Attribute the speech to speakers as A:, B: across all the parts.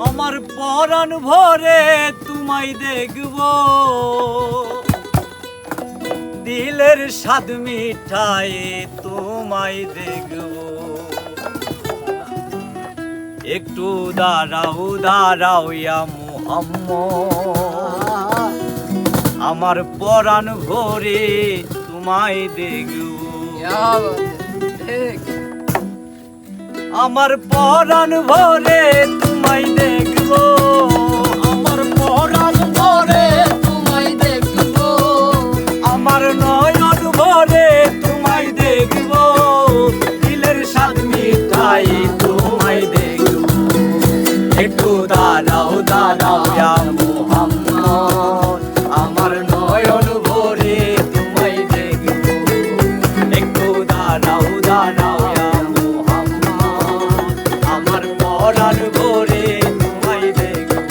A: আমার পরাণ ভরে তোমায় দেখব, দিলের স্বাদ মিঠাই তোমায় দেখব। একটু দাঁড়াও দাঁড়াও ইয়া মুহাম্মদ, আমার পরাণ ভরে তোমায় দেখব। আমার পরাণ ভরে তোমায় দেখব,
B: আমার পরাণ ভরে তোমায় দেখব,
A: আমার নয়ন ভরে তোমায় দেখব, দিলের স্বাদ মিঠাই তোমায় দেখব। একটু দাঁড়াও দাঁড়াও ইয়া মুহাম্মদ, আমার নয়ন ভরে তোমায় দেখব। একটু দাঁড়াও দাঁড়াও ইয়া মুহাম্মদ, আমার পরাণ ভরে তোমায় দেখব।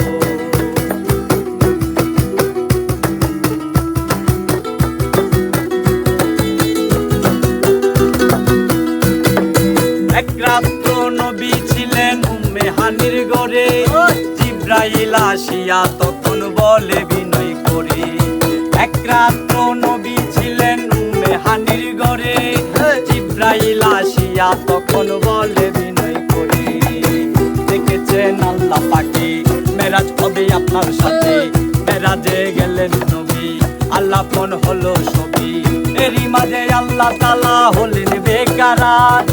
A: এক রাত্র নবী ছিলেন উম্মে হানির ঘরে, জিবরাইল আসিয়া তখন বলে বিনয় করে। এক রাত্র নবী ছিলেন উম্মে হানির ঘরে, জিবরাইল আসিয়া তখন বলে বিনয় করে। দেখেছেন আল্লাহ পাকে মেরাজ হবে আপনার সাথে, মেরাজে গেলেন নবী আল্লাহ কোন হলো ছবি। এরই মাঝে আল্লাহ তাআলা হলেন বেকারার,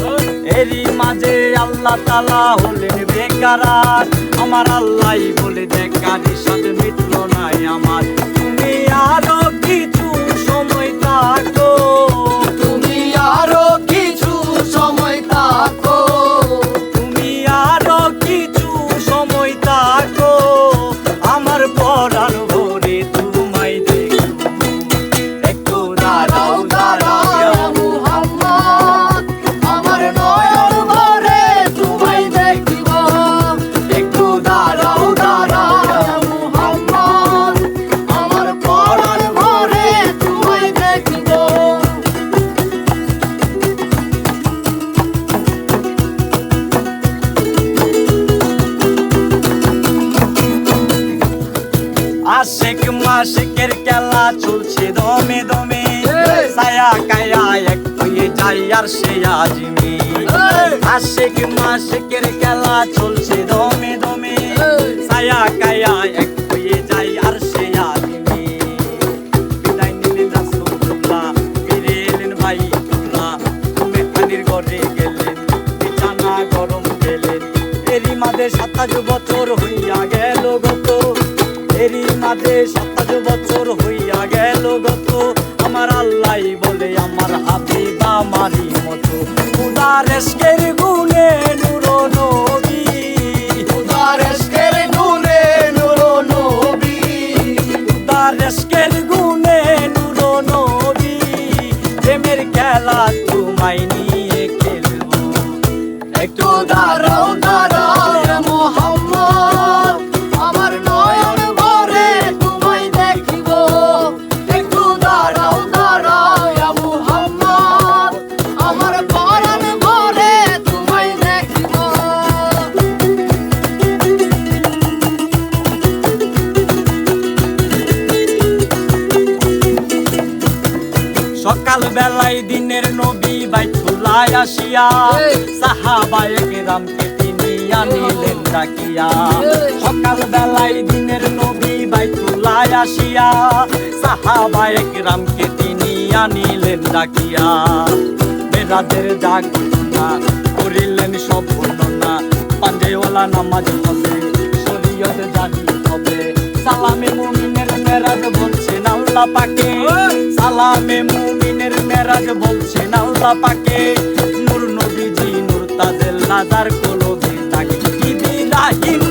A: এরই মাঝে আল্লাহ তাআলা হলেন বেকারার। আমার আল্লাহই বলে দেখারি সাথে মিটলো নাই আমার, তুমি আরো কিছু সময় থাকো,
B: তুমি আরো কিছু সময় থাকো,
A: তুমি আরো কিছু সময় থাকো, আমার পরাণ ভরে তোমায় দেখব। একটু দাঁড়াও দাঁড়াও ইয়া
B: মুহাম্মদ, আমার নয়ন ভরে তোমায় দেখব।
A: একটু দাঁড়াও দাঁড়াও ইয়া
B: মুহাম্মদ, আমার পরাণ ভরে তোমায় দেখব।
A: আশেক মাশেকের খেলা চলছে দমে দমে, ছায়া কায়া এক হয়ে যায় আর সে আজমি। আশেক মাশেকের খেলা চলছে দমে দমে, ছায়া কায়া এক হয়ে যায় আর সে আজমি। বিদায় নিলেন রাসূলুল্লাহ, ফিরে এলেন বাইতুল্লাহ, উম্মে হানির ঘরে গেলেন, বিছানা গরম পেলেন। এরই মাঝে 27 বছর হইয়া গেল গত, এরই মাঝে 27 বছর হইয়া গেল গত। আমার আল্লাহই বলে আমার হাবিব আমারই মতো, খুদার ইশকের গুণে নূর নবী,
B: খুদার ইশকের গুণে নূর নবী,
A: খুদার ইশকের গুণে নূর নবী। প্রেমের খেলা তোমায় নিয়ে খেলবো। একটু দাঁড়াও দাঁড়াও ইয়া
B: মুহাম্মদ, আমার নয়ন ভরে তোমায় দেখব। একটু দাঁড়াও দাঁড়াও ইয়া মুহাম্মদ, আমার পরাণ ভরে তোমায় দেখব।
A: সকাল বেলায় দিনের নবী বাইতুল্লাহ আসিয়া, সাহাবায়ে কেরামকে তিনি আনিলেন ডাকিয়া। সকাল বেলায় দিনের নবী বাইতুল্লাহ আসিয়া, সাহাবায়ে কেরামকে তিনি আনিলেন ডাকিয়া। মেরাজের যা ঘটনা করিলেন সব বর্ণনা, পাঞ্জেওয়ালা নামাজ হবে, শরীয়ত জারি হবে। সালামে মুমিনের মেরাজ বলছেন আল্লাহ পাকে, সালামে মুমিনের মেরাজ বলছেন আল্লাহ পাকে। নূর নবীজি নূর তাজেল নাজার কলবে তাকে ইব্রাহিম